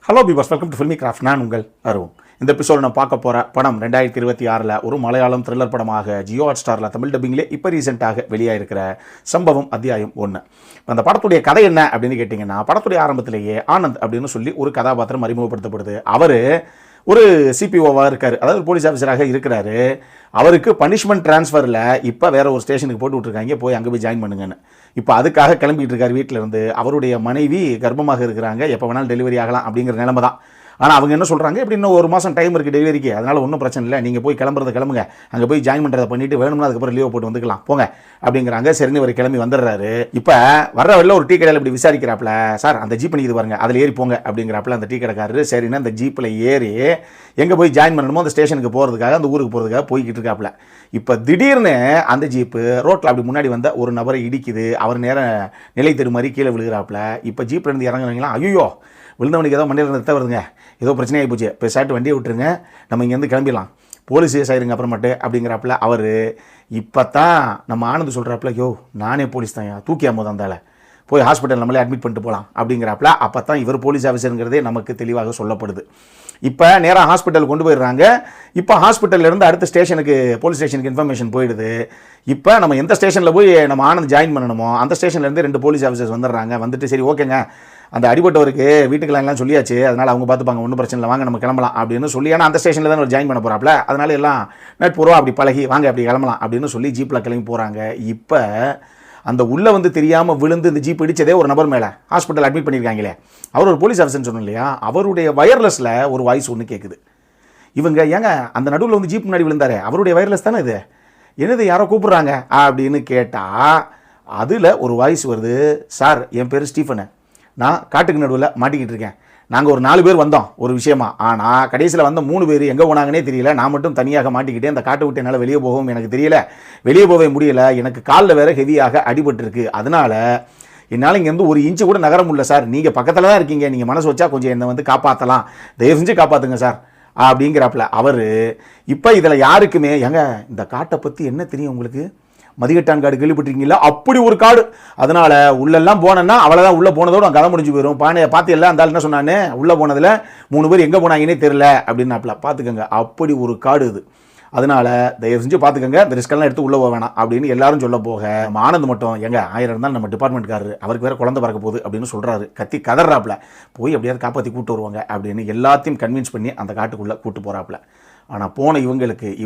Hello peeps, welcome to filmy craft. நான் உங்கள் அருண். இந்த எபிசோட நான் பார்க்க போகிற படம் 2026 ஒரு மலையாளம் த்ரில்லர் படமாக ஜியோ ஹாட் ஸ்டாரில் தமிழ் டப்பிங்லே இப்போ ரீசெண்டாக வெளியாகிருக்கிற சம்பவம் அத்தியாயம் 1. அந்த படத்துடைய கதை என்ன அப்படின்னு கேட்டிங்கன்னா, படத்துடைய ஆரம்பத்திலேயே ஆனந்த் அப்படின்னு சொல்லி ஒரு கதாபாத்திரம் அறிமுகப்படுத்தப்படுது. அவர் ஒரு சிபிஓவாக இருக்கார், அதாவது போலீஸ் ஆஃபீஸராக இருக்கிறாரு. அவருக்கு பனிஷ்மெண்ட் ட்ரான்ஸ்ஃபரில் இப்போ வேற ஒரு ஸ்டேஷனுக்கு போட்டு விட்ருக்காங்க, போய் அங்கே போய் ஜாயின் பண்ணுங்கன்னு. இப்போ அதுக்காக கிளம்பிட்டு இருக்கார் வீட்டில் இருந்து. அவருடைய மனைவி கர்ப்பமாக இருக்கிறாங்க, எப்போ வேணாலும் டெலிவரி ஆகலாம் அப்படிங்கிற நிலைமை தான். ஆனால் அவங்க என்ன சொல்கிறாங்க, எப்படி இன்னும் ஒரு மாதம் டைம் இருக்குது டெலிவரிக்கு, அதனால் ஒன்றும் பிரச்சனை இல்லை, நீங்கள் போய் கிளம்புங்க, அங்கே போய் ஜாயின் பண்ணுறதை பண்ணிவிட்டு வேணும்னா அதுக்கப்புறம் லீவ் போட்டு வந்துக்கலாம் போங்க அப்படிங்கிறாங்க. சரின்னு ஒரு கிளம்பி வந்துடுறாரு. இப்போ வர வெளில ஒரு டீ கடையில் இப்படி விசாரிக்கிறாப்புல, சார் அந்த ஜீப் நிற்கிது பாருங்க, அதில் ஏறி போங்க அப்படிங்கிறாப்புல அந்த டீ கடைக்காரரு. சரின்னு அந்த ஜீப்பில் ஏறி எங்கே போய் ஜாயின் பண்ணணுமோ அந்த ஸ்டேஷனுக்கு போகிறதுக்காக, அந்த ஊருக்கு போகிறதுக்காக போய்கிட்டு இருக்காப்புல. இப்போ திடீர்னு அந்த ஜீப்பு ரோட்டில் அப்படி முன்னாடி வந்த ஒரு நபரை இடிக்குது. அவர் நேரம் நிலை தடுமாறி கீழே விழுகிறாப்புல. இப்போ ஜீப்லேருந்து இறங்குறீங்களா, ஐயோ விழுந்தவனுக்கு ஏதோ மண்டையில் ரத்தம் வருதுங்க, ஏதோ பிரச்சனை ஆகி போச்சு, பேசாட்டு வண்டியை விட்டுருங்க, நம்ம இங்கேருந்து கிளம்பிடலாம், போலீஸ் கேஸ் ஆயிருங்க அப்புறமேட்டு அப்படிங்கிறாப்புல. அவர் இப்போ தான் நம்ம ஆனந்த் சொல்கிறாப்புல, யோ நானே போலீஸ் தான், தூக்கியாம தான் இருந்தால போய் ஹாஸ்பிட்டல் நம்மளே அட்மிட் பண்ணிட்டு போகலாம் அப்படிங்கிறாப்புல. அப்போ தான் இவர் போலீஸ் ஆஃபீஸருங்கிறதே நமக்கு தெளிவாக சொல்லப்படுது. இப்போ நேராக ஹாஸ்பிட்டல் கொண்டு போயிடுறாங்க. இப்போ ஹாஸ்பிட்டல்லேருந்து அடுத்த ஸ்டேஷனுக்கு, போலீஸ் ஸ்டேஷனுக்கு இன்ஃபர்மேஷன் போயிடுது. இப்போ நம்ம எந்த ஸ்டேஷனில் போய் நம்ம ஆனந்த் ஜாயின் பண்ணணுமோ அந்த ஸ்டேஷன்லேருந்து 2 போலீஸ் ஆஃபீஸர்ஸ் வந்துடுறாங்க. வந்துட்டு சரி ஓகேங்க, அந்த அடிபட்டவருக்கு வீட்டுக்கெல்லாம் சொல்லியாச்சு, அதனால் அவங்க பார்த்துப்பாங்க, ஒன்றும் பிரச்சனை இல்லை, வாங்க நம்ம கிளம்பலாம் அப்படின்னு சொல்லி. ஏன்னா அந்த ஸ்டேஷனில் தான் ஒரு ஜாயின் பண்ண போகிறாப்புல, அதனால எல்லாம் நட்புறவா அப்படி பழகி வாங்க அப்படி கிளம்பலாம் அப்படின்னு சொல்லி ஜீப்பில் கிளம்பி போகிறாங்க. இப்போ அந்த உள்ளே வந்து தெரியாமல் விழுந்து இந்த ஜீப் இடித்ததே ஒரு நபர் மேலே ஹாஸ்பிட்டல் அட்மிட் பண்ணியிருக்காங்களே, அவர் ஒரு போலீஸ் ஆஃபீஸர்னு சொன்னோம் இல்லையா, அவருடைய வயர்லெஸில் ஒரு வாய்ஸ் ஒன்று கேட்குது. இவங்க ஏங்க அந்த நடுவில் வந்து ஜீப் முன்னாடி விழுந்தாரு, அவருடைய வயர்லெஸ் தானே இது, என்னது யாரோ கூப்பிட்றாங்க அப்படின்னு கேட்டால் அதில் ஒரு வாய்ஸ் வருது, சார் என் பேர் ஸ்டீஃபனு, நான் காட்டுக்கு நடுவில் மாட்டிக்கிட்டு இருக்கேன், நாங்கள் ஒரு 4 பேர் வந்தோம் ஒரு விஷயமா, ஆனால் கடைசியில் வந்த 3 பேர் எங்கே போனாங்கன்னே தெரியல, நான் மட்டும் தனியாக மாட்டிக்கிட்டே அந்த காட்டை விட்டு என்னால் வெளியே போகவும் எனக்கு தெரியல, வெளியே போகவே முடியலை, எனக்கு காலில் வேறு ஹெவியாக அடிபட்டுருக்கு, அதனால் என்னால் இங்கேருந்து ஒரு இன்ச்சு கூட நகர முடியல சார், நீங்கள் பக்கத்தில் தான் இருக்கீங்க, நீங்கள் மனசு வச்சா கொஞ்சம் என்னை வந்து காப்பாற்றலாம், தயவு செஞ்சு காப்பாற்றுங்க சார் அப்படிங்கிறாப்புல. அவர் இப்போ இதில் யாருக்குமே, ஏங்க இந்த காட்டை பற்றி என்ன தெரியும் உங்களுக்கு, மதிகட்டான் காடு கேள்விப்பட்டிருக்கீங்களா, அப்படி ஒரு காடு, அதனால் உள்ளெல்லாம் போனேன்னா அவ்வளோதான், உள்ளே போனதோடு நான் கதை முடிஞ்சு போயிடும், பானையை பார்த்து எல்லாம் அந்த என்ன சொன்னானே, உள்ளே போனதில் 3 பேர் எங்கே போனாங்கன்னே தெரியல அப்படின்னாப்புல. பார்த்துக்கோங்க, அப்படி ஒரு காடு இது, அதனால் தயவு செஞ்சு பார்த்துக்கோங்க, இந்த ரிஸ்கெல்லாம் எடுத்து உள்ளே போக வேணாம் அப்படின்னு எல்லாரும் சொல்ல போக, ஆனந்த் மட்டும் எங்க 1000 இருந்தாலும் நம்ம டிபார்ட்மெண்ட்காரரு, அவருக்கு வேறு குழந்தை பறக்க போகுது அப்படின்னு சொல்கிறாரு, கத்தி கதறாப்புல, போய் எப்படியாவது காப்பாற்றி கூப்பிட்டு வருவாங்க அப்படின்னு எல்லாத்தையும் கன்வின்ஸ் பண்ணி அந்த காட்டுக்குள்ளே கூப்பிட்டு போகிறாப்புல. ஆனால் போன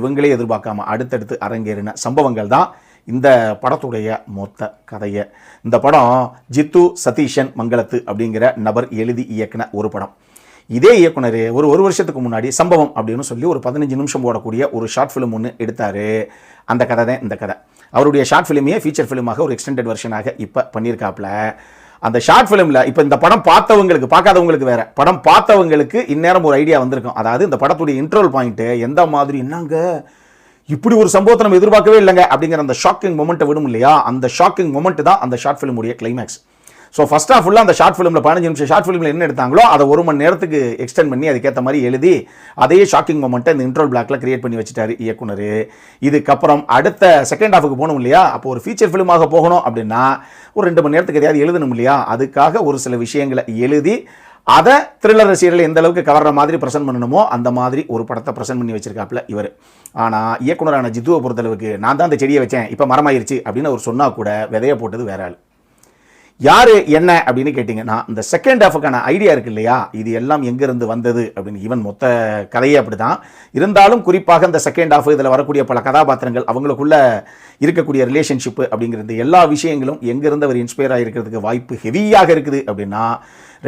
இவங்களே எதிர்பார்க்காம அடுத்தடுத்து அரங்கேறின சம்பவங்கள் தான் இந்த படத்துடைய மொத்த கதையை. இந்த படம் ஜித்து சதீஷன் மங்களத்து அப்படிங்கிற நபர் எழுதி இயக்குன ஒரு படம். இதே இயக்குனர் ஒரு வருஷத்துக்கு முன்னாடி சம்பவம் அப்படின்னு சொல்லி ஒரு 15 நிமிஷம் ஓடக்கூடிய ஒரு ஷார்ட் ஃபிலிம் ஒன்று எடுத்தார். அந்த கதை தான் இந்த கதை. அவருடைய ஷார்ட் ஃபிலிமையே ஃபீச்சர் ஃபிலிமாக ஒரு எக்ஸ்டெண்டட் வெர்ஷனாக இப்போ பண்ணியிருக்காப்புல. அந்த ஷார்ட் ஃபிலிமில் இப்போ இந்த படம் பார்த்தவங்களுக்கு, பார்க்காதவங்களுக்கு வேற, படம் பார்த்தவங்களுக்கு இந்நேரம் ஒரு ஐடியா வந்திருக்கும். அதாவது இந்த படத்துடைய இன்ட்ரோல் பாயிண்ட்டு எந்த மாதிரி, என்னங்க இப்படி ஒரு சம்பவத்தை நம்ம எதிர்பார்க்கவே இல்லைங்க அப்படிங்கிற அந்த ஷாக்கிங் மொமெண்ட்டை விடும் இல்லையா, அந்த ஷாக்கிங் மொமெண்ட் தான் அந்த ஷார்ட் ஃபிலிமுடைய கிளைமேக்ஸ். ஸோ ஃபர்ஸ்ட் ஆஃப் ஃபுல்லாக அந்த ஷார்ட் ஃபிலிமில் 15 நிமிஷம் ஷார்ட் ஃபிலிமில் என்ன எடுத்தாங்களோ அதை 1 மணி நேரத்துக்கு எக்ஸ்டெண்ட் பண்ணி அதுக்கேற்ற மாதிரி எழுதி அதே ஷாக்கிங் மொமெண்ட்டை இந்த இன்ட்ரோல் பிளாக்ல கிரியேட் பண்ணி வச்சுட்டாரு இயக்குனர். இதுக்கப்புறம் அடுத்த செகண்ட் ஹாஃபுக்கு போகணும் இல்லையா, அப்போ ஒரு ஃபீச்சர் ஃபிலிமாக போகணும் அப்படின்னா ஒரு 2 மணி நேரத்துக்கு எதையாவது எழுதணும் இல்லையா, அதுக்காக ஒரு சில விஷயங்களை எழுதி அதை த்ரில்லர் ரசிகர்கள் எந்த அளவுக்கு கவர்ற மாதிரி ப்ரெசென்ட் பண்ணணுமோ அந்த மாதிரி ஒரு படத்தை ப்ரெசென்ட் பண்ணி வச்சிருக்காப்புல இவர். ஆனால் இயக்குனரான ஜித்துவை பொறுத்தளவுக்கு, நான் தான் அந்த செடியை வச்சேன் இப்போ மரமாயிருச்சு அப்படின்னு அவர் சொன்னால் கூட விதைய போட்டது வேற ஆள். யார் என்ன அப்படின்னு கேட்டிங்கன்னா, இந்த செகண்ட் ஹாஃபுக்கான ஐடியா இருக்கு இல்லையா, இது எல்லாம் எங்கேருந்து வந்தது அப்படின்னு, ஈவன் மொத்த கதையே அப்படி தான் இருந்தாலும் குறிப்பாக இந்த செகண்ட் ஹாஃப் இதில் வரக்கூடிய பல கதாபாத்திரங்கள், அவங்களுக்குள்ள இருக்கக்கூடிய ரிலேஷன்ஷிப்பு அப்படிங்கிறது எல்லா விஷயங்களும் எங்கேருந்து அவர் இன்ஸ்பயர் ஆகிருக்கிறதுக்கு வாய்ப்பு ஹெவியாக இருக்குது அப்படின்னா,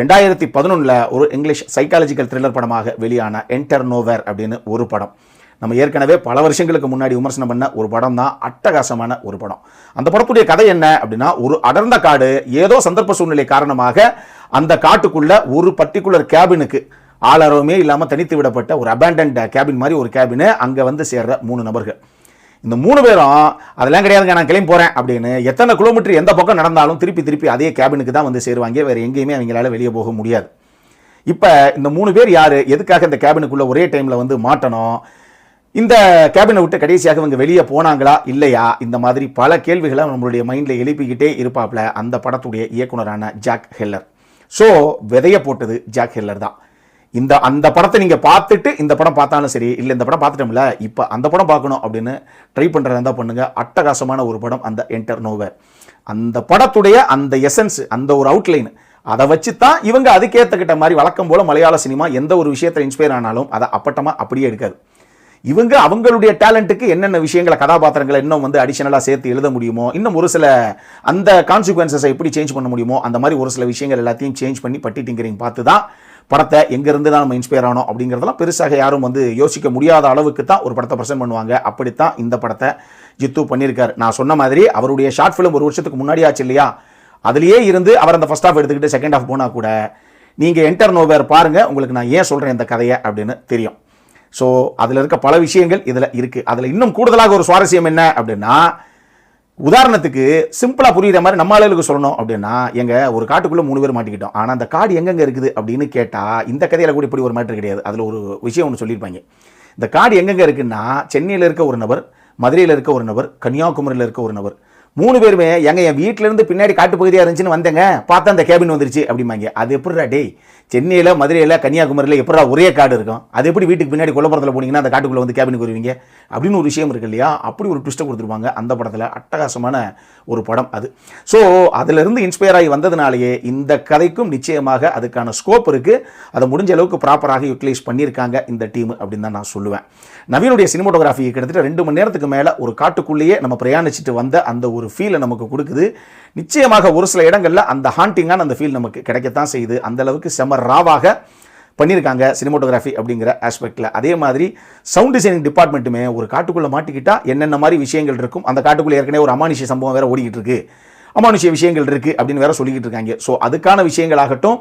2011 ஒரு இங்கிலீஷ் சைக்காலஜிக்கல் த்ரில்லர் படமாக வெளியான என்டர் நோவேர் அப்படின்னு ஒரு படம். நம்ம ஏற்கனவே பல வருஷங்களுக்கு முன்னாடி விமர்சனம் பண்ண ஒரு படம் தான், அட்டகாசமான ஒரு படம். அந்த படத்துடைய கதை என்ன அப்படின்னா, ஒரு அடர்ந்த காடு, ஏதோ சந்தர்ப்ப சூழ்நிலை காரணமாக அந்த காட்டுக்குள்ள ஒரு பர்டிகுலர் கேபினுக்கு ஆளரவமே இல்லாமல் தனித்து விடப்பட்ட ஒரு அபேண்டன்ட் கேபின் மாதிரி ஒரு கேபின், அங்கே வந்து சேர்ற 3 நபர்கள். இந்த 3 பேரும் அதெல்லாம் கிடையாதுங்க நான் கிளம்பி போகிறேன் அப்படின்னு எத்தனை கிலோமீட்டர் எந்த பக்கம் நடந்தாலும் திருப்பி அதே கேபினுக்கு தான் வந்து சேருவாங்க, வேறு எங்கேயுமே அவங்களால வெளியே போக முடியாது. இப்போ இந்த 3 பேர் யார், எதுக்காக இந்த கேபினுக்குள்ளே ஒரே டைமில் வந்து மாட்டணும், இந்த கேபினை விட்டு கடைசியாக இவங்க வெளியே போனாங்களா இல்லையா, இந்த மாதிரி பல கேள்விகளை நம்மளுடைய மைண்டில் எழுப்பிக்கிட்டே இருப்பாப்ல அந்த படத்துடைய இயக்குனரான ஜாக் ஹெல்லர். ஸோ விதைய போட்டது ஜாக் ஹெல்லர் தான். அந்த படத்தை நீங்கள் பார்த்துட்டு இந்த படம் பார்த்தாலும் சரி, இல்லை இந்த படம் பார்த்துட்டோம்ல இப்போ அந்த படம் பார்க்கணும் அப்படின்னு ட்ரை பண்ணுறதா இருந்தால் பண்ணுங்கள். அட்டகாசமான ஒரு படம் அந்த என்டர் நோவேர். அந்த படத்துடைய அந்த எசன்ஸ், அந்த ஒரு அவுட்லைன், அதை வச்சு தான் இவங்க அதுக்கேற்றுக்கிட்ட மாதிரி வழக்கம் போல் மலையாள சினிமா எந்த ஒரு விஷயத்தில் இன்ஸ்பயர் ஆனாலும் அதை அப்பட்டமாக அப்படியே எடுக்காது. இவங்க அவங்களுடைய டேலண்ட்டுக்கு என்னென்ன விஷயங்களை, கதாபாத்திரங்களை இன்னும் வந்து அடிஷனலாக சேர்த்து எழுத முடியுமோ, இன்னும் ஒரு சில அந்த கான்சிக்வன்சஸை எப்படி சேஞ்ச் பண்ண முடியுமோ, அந்த மாதிரி ஒரு சில விஷயங்கள் எல்லாத்தையும் சேஞ்ச் பண்ணி பட்டி டிங்கரிங் பார்த்து தான் படத்தை எங்கேருந்து தான் நம்ம இன்ஸ்பயர் ஆனோம் அப்படிங்கிறதெல்லாம் பெருசாக யாரும் வந்து யோசிக்க முடியாத அளவுக்கு தான் ஒரு படத்தை ப்ரெசென்ட் பண்ணுவாங்க. அப்படித்தான் இந்த படத்தை ஜித்து பண்ணியிருக்காரு. நான் சொன்ன மாதிரி அவருடைய ஷார்ட் ஃபிலிம் ஒரு வருஷத்துக்கு முன்னாடி ஆச்சு இல்லையா, அதுலேயே இருந்து அவர் அந்த ஃபர்ஸ்ட் ஹாஃப் எடுத்துக்கிட்டு செகண்ட் ஹாஃப் போனால் கூட நீங்கள் என்டர் நோவேர் பாருங்கள், உங்களுக்கு நான் ஏன் சொல்கிறேன் இந்த கதையை அப்படின்னு தெரியும். ஸோ அதில் இருக்க பல விஷயங்கள் இதில் இருக்குது. அதில் இன்னும் கூடுதலாக ஒரு சுவாரஸ்யம் என்ன அப்படின்னா, உதாரணத்துக்கு சிம்பிளாக புரியுற மாதிரி நம்ம ஆளுகளுக்கு சொல்லணும் அப்படின்னா, ஒரு காட்டுக்குள்ளே 3 பேர் மாட்டிக்கிட்டோம், ஆனால் அந்த காடு எங்கெங்கே இருக்குது அப்படின்னு கேட்டால் இந்த கதையில் கூட இப்படி ஒரு மேட்ரு கிடையாது. அதில் ஒரு விஷயம் ஒன்று சொல்லியிருப்பாங்க. இந்த காடு எங்கெங்கே இருக்குன்னா, சென்னையில் இருக்க ஒரு நபர், மதுரையில் இருக்க ஒரு நபர், கன்னியாகுமரியில் இருக்க ஒரு நபர், 3 பேருமே என் வீட்டிலேருந்து பின்னாடி காட்டு பகுதியாக இருந்துச்சுன்னு வந்தேங்க, பார்த்தா அந்த கேபின் வந்துருச்சு அப்படிம்பாங்க. அது எப்படிடா டேய், சென்னையில், மதுரையில், கன்னியாகுமரியில் எப்படா ஒரே காடு இருக்கும், அது எப்படி வீட்டுக்கு பின்னாடி கொல்லப்புறத்தில் போனீங்கன்னா அந்த காட்டுக்குள்ளே வந்து கேபினுக்கு வருவீங்க அப்படின்னு ஒரு விஷயம் இருக்கு இல்லையா. அப்படி ஒரு ட்விஸ்ட்டை கொடுத்துருப்பாங்க அந்த படத்தில். அட்டகாசமான ஒரு படம் அது. ஸோ அதிலிருந்து இன்ஸ்பயர் ஆகி வந்ததுனாலேயே இந்த கதைக்கும் நிச்சயமாக அதுக்கான ஸ்கோப் இருக்குது. அதை முடிஞ்ச அளவுக்கு ப்ராப்பராக யூட்டிலைஸ் பண்ணியிருக்காங்க இந்த டீம் அப்படின்னு தான் நான் சொல்லுவேன். நவீனுடைய சினிமோட்டோகிராஃபி கிட்டத்தட்ட 2 மணி நேரத்துக்கு மேலே ஒரு காட்டுக்குள்ளேயே நம்ம பிரயாணிச்சுட்டு வந்த அந்த ஒரு ஃபீலை நமக்கு கொடுக்குது. நிச்சயமாக ஒரு சில இடங்களில் அந்த ஹாண்டிங்கான அந்த ஃபீல் நமக்கு கிடைக்கத்தான் செய்யுது. அந்த அளவுக்கு செம ராவாக பண்ணியிருக்காங்க சினிமோட்டோகிராஃபி அப்படிங்கிற ஆஸ்பெக்டில். அதே மாதிரி சவுண்ட் டிசைனிங் டிபார்ட்மெண்ட்டுமே ஒரு காட்டுக்குள்ளே மாட்டிக்கிட்டால் என்னென்ன மாதிரி விஷயங்கள் இருக்கும், அந்த காட்டுக்குள்ளே ஏற்கனவே ஒரு அமானுஷ்ய சம்பவம் வேறு ஓடிக்கிட்டு இருக்குது, அமானுஷ்ய விஷயங்கள் இருக்குது அப்படின்னு வேற சொல்லிக்கிட்டு இருக்காங்க. ஸோ அதுக்கான விஷயங்களாகட்டும்,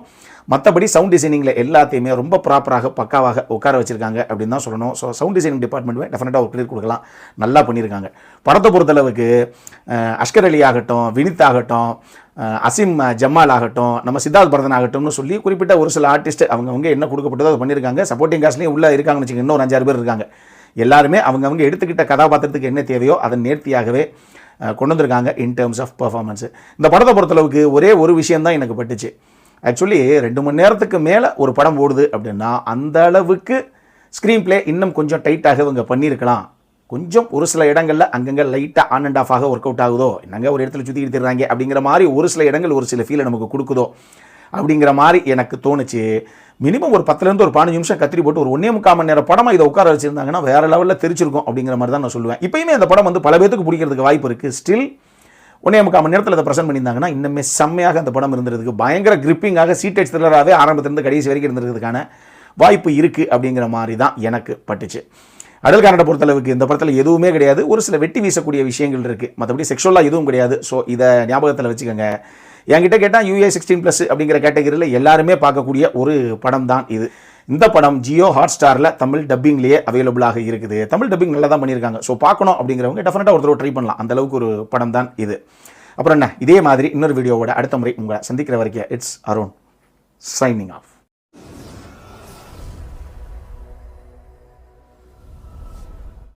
மற்றபடி சவுண்ட் டிசைனிங்கில் எல்லாத்தையுமே ரொம்ப ப்ராப்பராக பக்காவாக உட்கார வச்சிருக்காங்க அப்படின்னு தான் சொல்லணும். ஸோ சவுண்ட் டிசைனிங் டிபார்ட்மெண்ட்டுமே டெஃபினட்டாக ஒரு கிரெடிட் கொடுக்கலாம், நல்லா பண்ணியிருக்காங்க. படத்தை பொறுத்தளவுக்கு அஷ்கர் அலி ஆகட்டும், வினித் ஆகட்டும், அசீம் ஜமால் ஆகட்டும், நம்ம சித்தார்த் பரதன் ஆகட்டும்னு சொல்லி குறிப்பிட்ட ஒரு சில ஆர்டிஸ்ட் அவங்கவுங்க என்ன கொடுக்கப்பட்டதோ அதை பண்ணியிருக்காங்க. சப்போர்ட்டிங் காஸ்ட்லேயும் உள்ளே இருக்காங்கன்னு வச்சுக்கோங்க, இன்னும் ஒரு 5-6 பேர் இருக்காங்க. எல்லாருமே அவங்கவுங்க எடுத்துக்கிட்ட கதாபாத்திரத்துக்கு என்ன தேவையோ அதை நேர்த்தியாகவே கொண்டு வந்திருக்காங்க இன் டேர்ம்ஸ் ஆஃப் பர்ஃபார்மன்ஸு. இந்த படத்தை பொறுத்தளவுக்கு ஒரே ஒரு விஷயந்தான் எனக்கு பட்டுச்சு. ஆக்சுவலி 2 மணி நேரத்துக்கு மேலே ஒரு படம் ஓடுது அப்படின்னா அந்த அளவுக்கு ஸ்க்ரீன் பிளே இன்னும் கொஞ்சம் டைட்டாக இவங்க பண்ணியிருக்கலாம். கொஞ்சம் ஒரு சில இடங்களில் அங்கங்கே லைட்டாக ஆன் அண்ட் ஆஃபாக ஒர்க் அவுட் ஆகுதோ, என்னங்க ஒரு இடத்துல சுற்றி எடுத்துடுறாங்க அப்படிங்கிற மாதிரி ஒரு சில இடங்கள் ஒரு சில ஃபீலை நமக்கு கொடுக்குதோ அப்படிங்கிற மாதிரி எனக்கு தோணுச்சு. மினிமம் ஒரு 10லேருந்து ஒரு 15 நிமிஷம் கத்திரி போட்டு ஒரு 1.25 மணி நேரம் படமாக இதை உட்கார வச்சுருந்தாங்கன்னா வேறு லெவலில் தெரிச்சிருக்கும் அப்படிங்கிற மாதிரி தான் நான் சொல்லுவேன். இப்போயுமே அந்த படம் வந்து பல பேருக்கு பிடிக்கிறதுக்கு வாய்ப்பு இருக்குது. ஸ்டில் 1.25 மணி நேரத்தில் அதை ப்ரெசென்ட் பண்ணியிருந்தாங்கன்னா இன்னுமே செம்மையாக அந்த படம் இருந்திருக்கு. பயங்கர கிரிப்பிங்காக சீட்டட் த்ரில்லராகவே ஆரம்பத்திலிருந்து கடைசி வரைக்கும் இருந்திருக்கிறதுக்கான வாய்ப்பு இருக்குது அப்படிங்கிற மாதிரி தான் எனக்கு பட்டுச்சு. அடல் கானடை பொறுத்தளவுக்கு இந்த படத்தில் எதுவுமே கிடையாது, ஒரு சில வெட்டி வீசக்கூடிய விஷயங்கள் இருக்குது, மற்றபடி செக்ஷுவலாக எதுவும் கிடையாது. ஸோ இதை ஞாபகத்தில் வச்சுக்கோங்க. என்கிட்ட கேட்டால் UA16+ அப்படிங்கிற கேட்டகரியில் எல்லாருமே பார்க்கக்கூடிய ஒரு படம் தான் இது. இந்த படம் ஜியோ ஹாட்ஸ்டாரில் தமிழ் டப்பிங்லேயே அவைலபிளாக இருக்குது. தமிழ் டப்பிங் நல்லா தான் பண்ணியிருக்காங்க. ஸோ பார்க்கணும் அப்படிங்கிறவங்க டெஃபினட்டாக ஒருத்தர் ட்ரை பண்ணலாம். அந்தளவுக்கு ஒரு படம் தான் இது. அப்புறம் என்ன, இதே மாதிரி இன்னொரு வீடியோவோட அடுத்த முறை உங்களை சந்திக்கிற வரைக்கும் இட்ஸ் அருண் சைனிங் ஆஃப்.